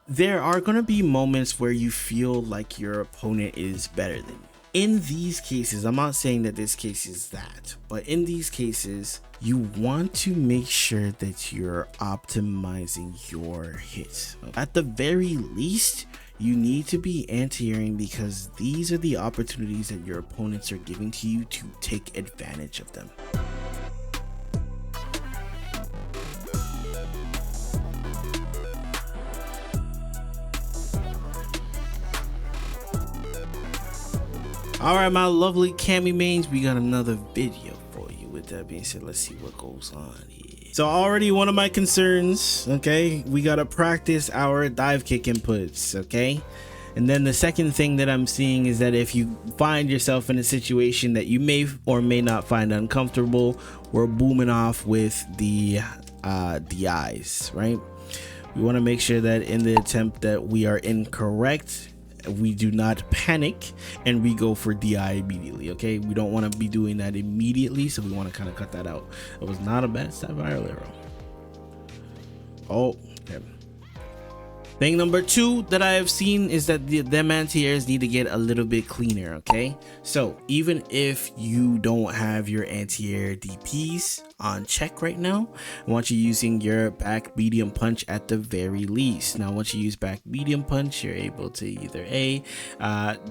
there are going to be moments where you feel like your opponent is better than you. In these cases, I'm not saying that this case is that, but in these cases, you want to make sure that you're optimizing your hits. At the very least, you need to be anti-airing, because these are the opportunities that your opponents are giving to you to take advantage of them. Alright, my lovely Cammy mains, we got another video for you. With that being said, let's see what goes on here. So already one of my concerns, okay, we gotta practice our dive kick inputs, okay? And then the second thing that I'm seeing is that if you find yourself in a situation that you may or may not find uncomfortable, we're booming off with the DIs, right? We want to make sure that in the attempt that we are incorrect, we do not panic and we go for DI immediately. Okay, we don't want to be doing that immediately, so we want to kind of cut that out. It was not a bad step viral arrow. Oh, okay. Thing number two that I have seen is that them anti-airs need to get a little bit cleaner. Okay, so even if you don't have your anti-air DPs on check right now, I want you using your back medium punch at the very least. Now once you use back medium punch, you're able to either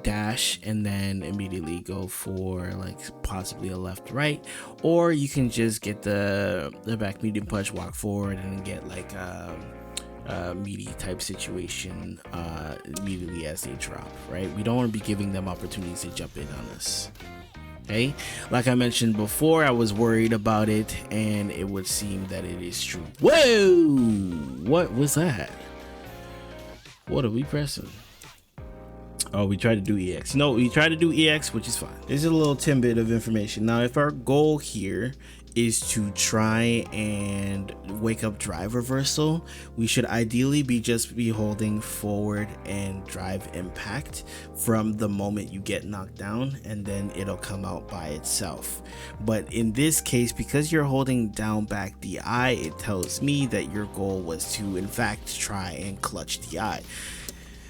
dash and then immediately go for like possibly a left right, or you can just get the back medium punch, walk forward, and get like meaty type situation immediately as they drop, right? We don't want to be giving them opportunities to jump in on us. Okay, like I mentioned before, I was worried about it, and it would seem that it is true. Whoa, what was that? What are we pressing? Oh, we tried to do EX. No, we tried to do EX, which is fine. This is a little tidbit of information. Now, if our goal here is to try and wake up drive reversal, we should ideally be holding forward and drive impact from the moment you get knocked down, and then it'll come out by itself. But in this case, because you're holding down back DI, it tells me that your goal was to in fact try and clutch DI.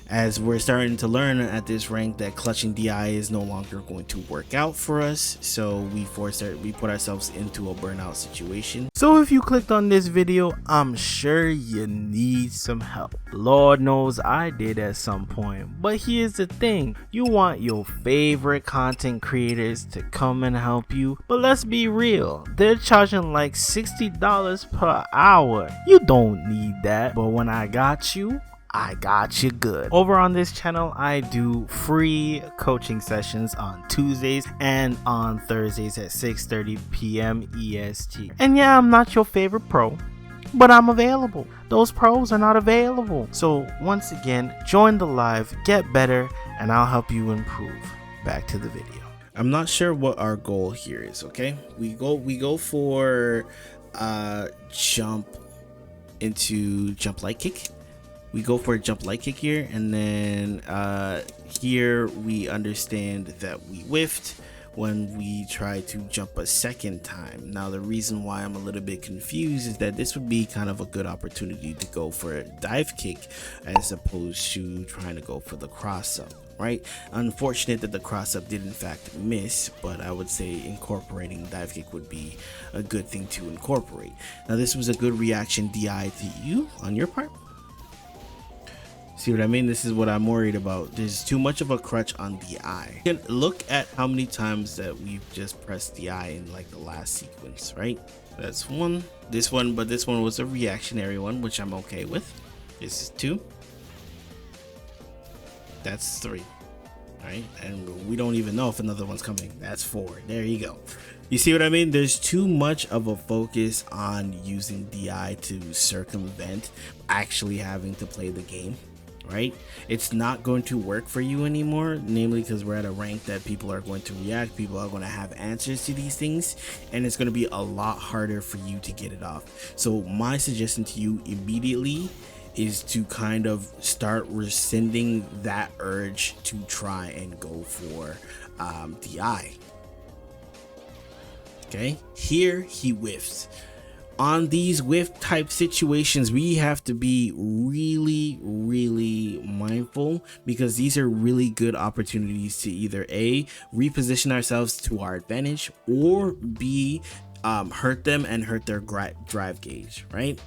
As we're starting to learn at this rank that clutching DI is no longer going to work out for us, so we put ourselves into a burnout situation. So if you clicked on this video, I'm sure you need some help. Lord knows I did at some point. But here's the thing, you want your favorite content creators to come and help you, but let's be real, they're charging like $60 per hour. You don't need that, but when I got you good. Over on this channel, I do free coaching sessions on Tuesdays and on Thursdays at 6:30 p.m. EST. And yeah, I'm not your favorite pro, but I'm available. Those pros are not available. So once again, join the live, get better, and I'll help you improve. Back to the video. I'm not sure what our goal here is, okay? We go for jump light kick. We go for a jump light kick here, and then here we understand that we whiffed when we try to jump a second time. Now the reason why I'm a little bit confused is that this would be kind of a good opportunity to go for a dive kick as opposed to trying to go for the cross up, right? Unfortunate that the cross up did in fact miss, but I would say incorporating dive kick would be a good thing to incorporate. Now this was a good reaction DI to you on your part. See what I mean? This is what I'm worried about. There's too much of a crutch on DI. You can look at how many times that we've just pressed DI in like the last sequence, right? That's one. This one was a reactionary one, which I'm okay with. This is 2. That's 3. Right? And we don't even know if another one's coming. That's 4. There you go. You see what I mean? There's too much of a focus on using DI to circumvent actually having to play the game. Right? It's not going to work for you anymore, namely because we're at a rank that people are going to react, people are going to have answers to these things, and it's going to be a lot harder for you to get it off. So my suggestion to you immediately is to kind of start rescinding that urge to try and go for DI. Okay, here he whiffs. On these whiff type situations, we have to be really helpful because these are really good opportunities to either A, reposition ourselves to our advantage, or B, hurt them and hurt their drive gauge, right?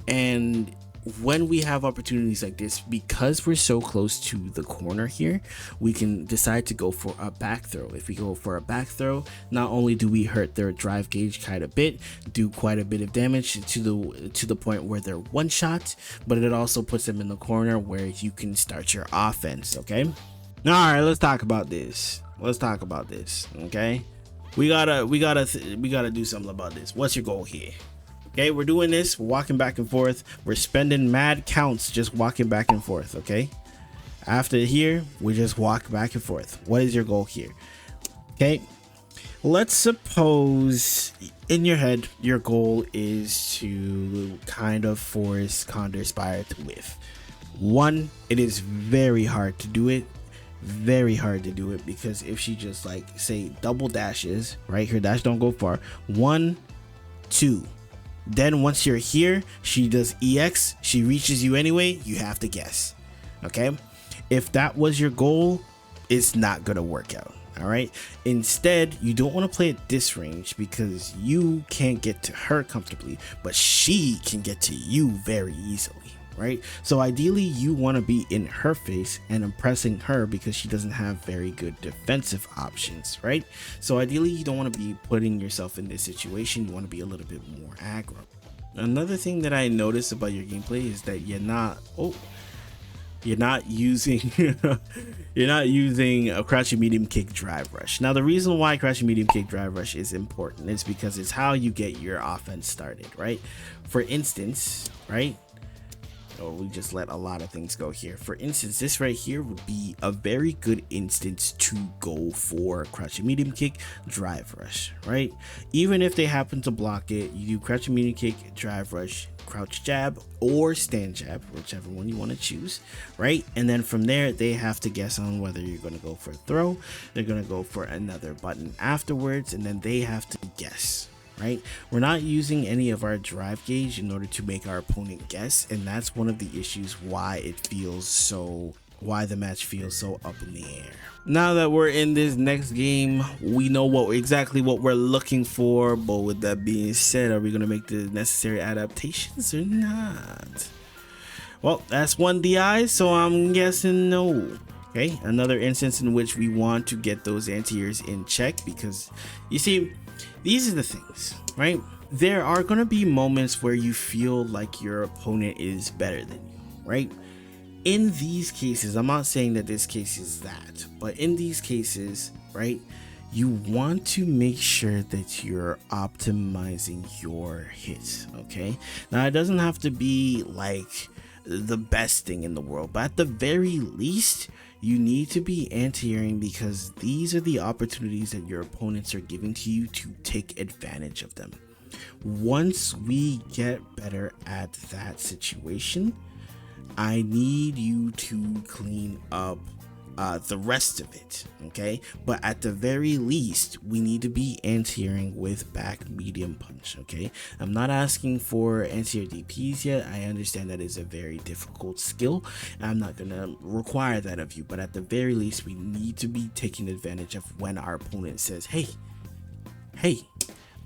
And when we have opportunities like this, because we're so close to the corner here, we can decide to go for a back throw. If we go for a back throw, not only do we hurt their drive gauge quite a bit, do quite a bit of damage to the point where they're one shot, but it also puts them in the corner where you can start your offense. Okay, all right, let's talk about this. Okay, we gotta do something about this. What's your goal here? Okay, we're doing this, we're walking back and forth, we're spending mad counts just walking back and forth. Okay, after here we just walk back and forth. What is your goal here? Okay, let's suppose in your head your goal is to kind of force Condor Spire to whiff. One, it is very hard to do it, because if she just like say double dashes, right, her dash don't go far, 1, 2, then once you're here, she does EX, she reaches you anyway, you have to guess. Okay, if that was your goal, it's not gonna work out. All right, instead you don't want to play at this range because you can't get to her comfortably, but she can get to you very easily, right? So ideally you want to be in her face and impressing her because she doesn't have very good defensive options, right? So ideally you don't want to be putting yourself in this situation. You want to be a little bit more aggro. Another thing that I noticed about your gameplay is that you're not using a crouching medium kick drive rush. Now the reason why crouching medium kick drive rush is important is because it's how you get your offense started, right? For instance, right, we just let a lot of things go here. For instance, this right here would be a very good instance to go for crouching medium kick drive rush, right? Even if they happen to block it, you do crouching medium kick drive rush, crouch jab, or stand jab, whichever one you want to choose, right? And then from there they have to guess on whether you're going to go for a throw, they're going to go for another button afterwards, and then they have to guess. Right, we're not using any of our drive gauge in order to make our opponent guess, and that's one of the issues why the match feels so up in the air. Now that we're in this next game, we know exactly what we're looking for, but with that being said, are we going to make the necessary adaptations or not? Well, that's one DI, so I'm guessing no. Okay, another instance in which we want to get those anti-airs in check, because you see, these are the things, right? There are going to be moments where you feel like your opponent is better than you, right? In these cases, I'm not saying that this case is that, but in these cases, right, you want to make sure that you're optimizing your hits, okay? Now, it doesn't have to be like the best thing in the world, but at the very least, you need to be anti-airing, because these are the opportunities that your opponents are giving to you to take advantage of them. Once we get better at that situation, I need you to clean up the rest of it, okay? But at the very least, we need to be anti-airing with back medium punch, okay? I'm not asking for anti-air DPs yet. I understand that is a very difficult skill, and I'm not gonna require that of you, but at the very least, we need to be taking advantage of when our opponent says, hey,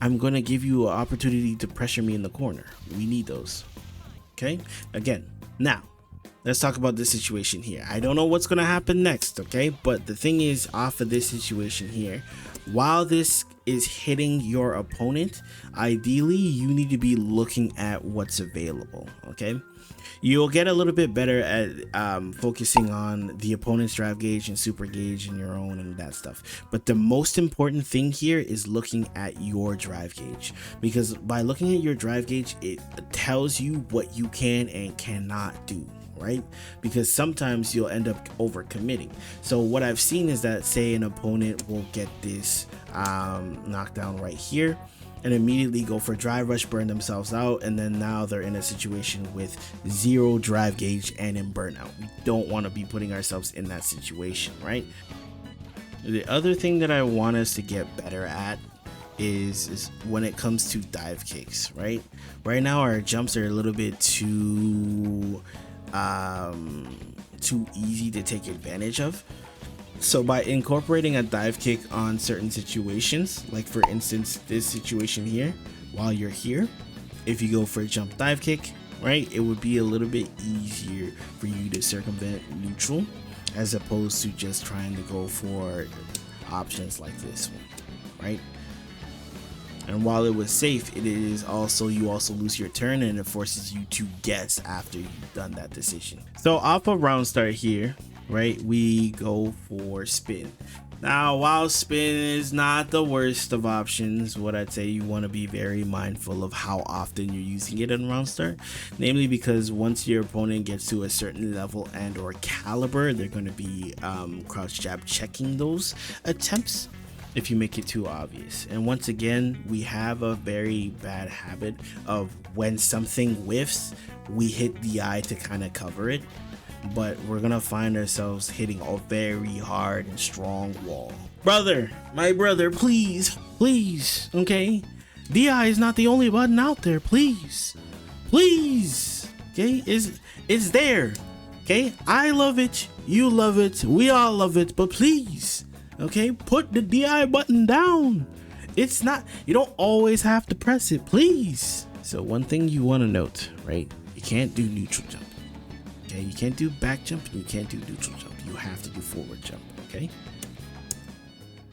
I'm gonna give you an opportunity to pressure me in the corner. We need those, okay? Again, now let's talk about this situation here. I don't know what's going to happen next, okay? But the thing is, off of this situation here, while this is hitting your opponent, ideally, you need to be looking at what's available, okay? You'll get a little bit better at focusing on the opponent's drive gauge and super gauge and your own and that stuff. But the most important thing here is looking at your drive gauge, because by looking at your drive gauge, it tells you what you can and cannot do, right? Because sometimes you'll end up overcommitting. So what I've seen is that, say an opponent will get this knockdown right here and immediately go for drive rush, burn themselves out, and then now they're in a situation with 0 drive gauge and in burnout. We don't want to be putting ourselves in that situation, right? The other thing that I want us to get better at is when it comes to dive kicks, right? Right now our jumps are a little bit too too easy to take advantage of. So by incorporating a dive kick on certain situations, like for instance this situation here, while you're here, if you go for a jump dive kick, right, it would be a little bit easier for you to circumvent neutral as opposed to just trying to go for options like this one, right? And while it was safe, it is also, you also lose your turn and it forces you to guess after you've done that decision. So off of round start here, right, we go for spin. Now, while spin is not the worst of options, what I'd say you want to be very mindful of how often you're using it in round start, namely because once your opponent gets to a certain level and or caliber, they're going to be crouch jab checking those attempts if you make it too obvious. And once again, we have a very bad habit of when something whiffs, we hit the eye to kind of cover it, but we're gonna find ourselves hitting a very hard and strong wall. Brother, my brother, please, okay? DI is not the only button out there, please, okay? It's there, okay? I love it, you love it, we all love it, but please, okay, put the DI button down. It's not, you don't always have to press it, please. So one thing you want to note, right? You can't do neutral jump. Okay, you can't do back jump, you can't do neutral jump. You have to do forward jump, okay?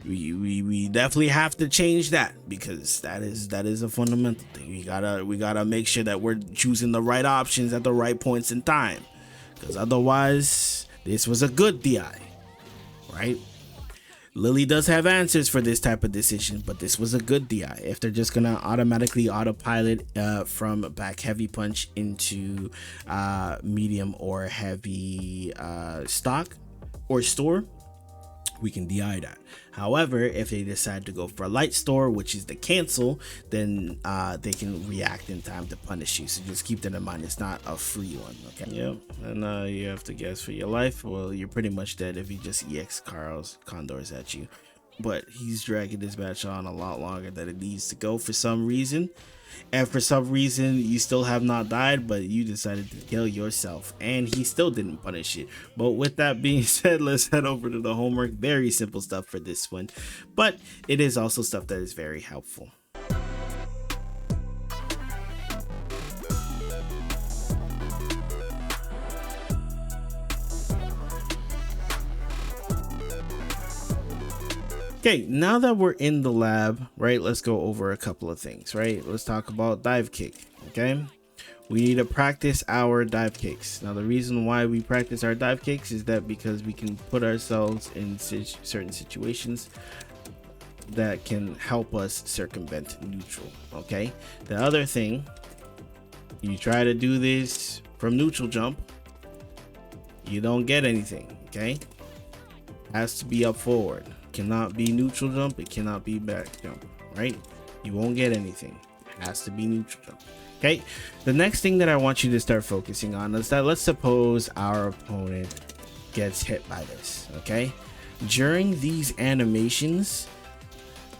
We definitely have to change that because that is a fundamental thing. We gotta make sure that we're choosing the right options at the right points in time. Because otherwise, this was a good DI, right? Lily does have answers for this type of decision, but this was a good DI. If they're just gonna automatically autopilot from back heavy punch into medium or heavy stock or store, we can DI that. However, if they decide to go for a light store, which is the cancel, then they can react in time to punish you. So just keep that in mind. It's not a free one, okay? Yep, and you have to guess for your life. Well, you're pretty much dead if he just EX Condors at you. But he's dragging this match on a lot longer than it needs to go for some reason. And for some reason, you still have not died, but you decided to kill yourself. And he still didn't punish it. But with that being said, let's head over to the homework. Very simple stuff for this one. But it is also stuff that is very helpful. Okay, now that we're in the lab, right, let's go over a couple of things, right? Let's talk about dive kick, okay? We need to practice our dive kicks. Now, the reason why we practice our dive kicks is that because we can put ourselves in certain situations that can help us circumvent neutral, okay? The other thing, you try to do this from neutral jump, you don't get anything, okay? Has to be up forward. Cannot be neutral jump, it cannot be back jump, right? You won't get anything. It has to be neutral jump. Okay, the next thing that I want you to start focusing on is that let's suppose our opponent gets hit by this. Okay, during these animations,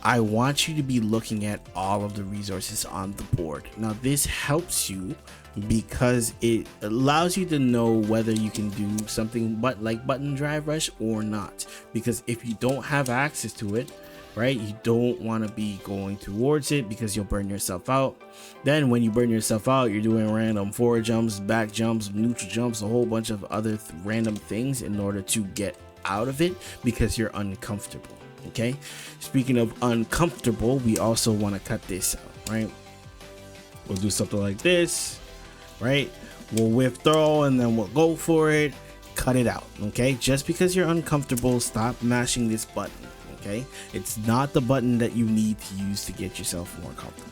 I want you to be looking at all of the resources on the board. Now this helps you because it allows you to know whether you can do something like button drive rush or not, because if you don't have access to it, right, you don't want to be going towards it because you'll burn yourself out. Then when you burn yourself out, you're doing random forward jumps, back jumps, neutral jumps, a whole bunch of other random things in order to get out of it because you're uncomfortable. Okay, speaking of uncomfortable, we also want to cut this out, right? We'll do something like this, right? We'll whip throw and then we'll go for it, cut it out. Okay, just because you're uncomfortable, stop mashing this button. Okay, it's not the button that you need to use to get yourself more comfortable.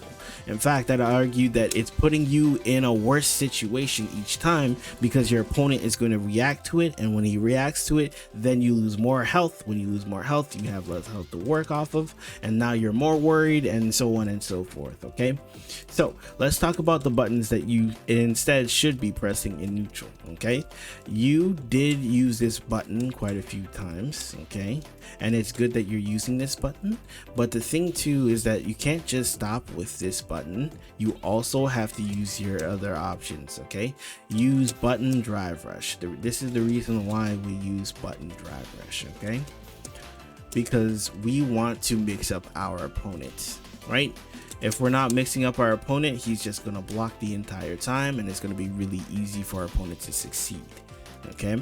In fact, I'd argue that it's putting you in a worse situation each time because your opponent is going to react to it, and when he reacts to it, then you lose more health. When you lose more health, you have less health to work off of, and now you're more worried, and so on and so forth. Okay, so let's talk about the buttons that you instead should be pressing in neutral. Okay, you did use this button quite a few times, okay, and it's good that you're using this button, but the thing too is that you can't just stop with this button. button, you also have to use your other options. Okay, use button drive rush. This is the reason why we use button drive rush. Okay, because we want to mix up our opponent, right? If we're not mixing up our opponent, he's just gonna block the entire time, and it's gonna be really easy for our opponent to succeed. Okay,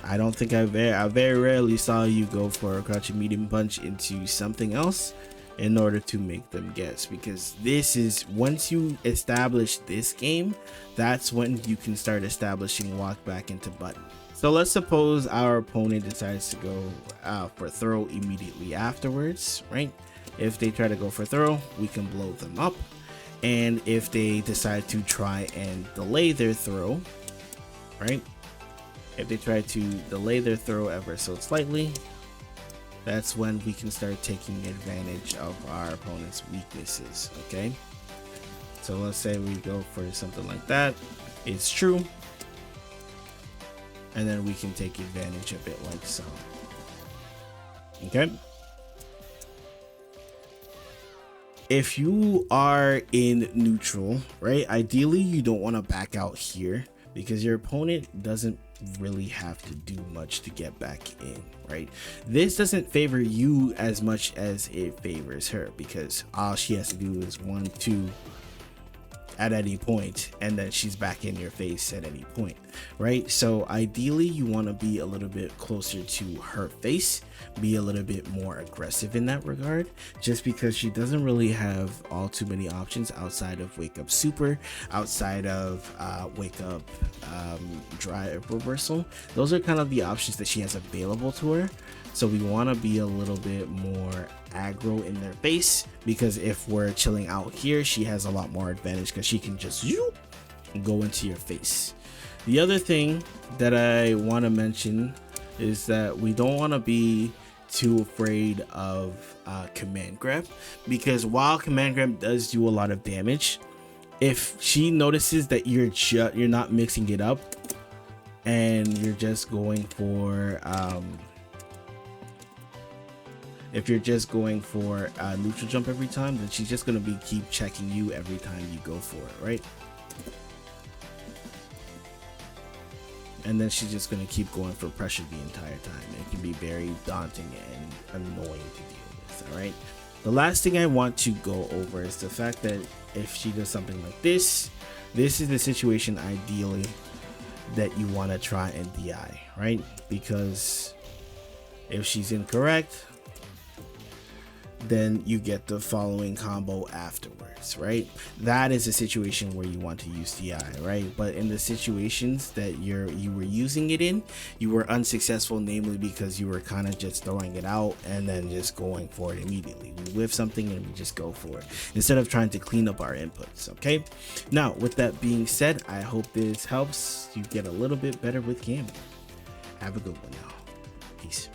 I don't think I very rarely saw you go for a crouching medium punch into something else in order to make them guess, because this is, once you establish this game, that's when you can start establishing walk back into button. So let's suppose our opponent decides to go for throw immediately afterwards, right? If they try to go for throw, we can blow them up. And if they decide to try and delay their throw, right? If they try to delay their throw ever so slightly, that's when we can start taking advantage of our opponent's weaknesses. Okay, so let's say we go for something like that, it's true, and then we can take advantage of it like so. Okay, if you are in neutral, right, ideally you don't want to back out here, because your opponent doesn't really have to do much to get back in, right? This doesn't favor you as much as it favors her, because all she has to do is 1, 2 at any point, and then she's back in your face at any point, right? So ideally you want to be a little bit closer to her face, be a little bit more aggressive in that regard, just because she doesn't really have all too many options outside of wake up super, outside of wake up drive reversal. Those are kind of the options that she has available to her. So we want to be a little bit more aggro in their face, because if we're chilling out here, she has a lot more advantage because she can just go into your face. The other thing that I want to mention is that we don't want to be too afraid of command grab, because while command grab does do a lot of damage, if she notices that you're not mixing it up and you're just going for if you're just going for a neutral jump every time, then she's just going to keep checking you every time you go for it, right? And then she's just going to keep going for pressure the entire time. It can be very daunting and annoying to deal with. All right, the last thing I want to go over is the fact that if she does something like this is the situation ideally that you want to try and DI, right? Because if she's incorrect, then you get the following combo afterwards, right? That is a situation where you want to use DI, right? But in the situations that you were using it in, you were unsuccessful, namely because you were kind of just throwing it out and then just going for it immediately. We whiff something and we just go for it instead of trying to clean up our inputs. Okay, now with that being said, I hope this helps you get a little bit better with Cammy. Have a good one now. Peace.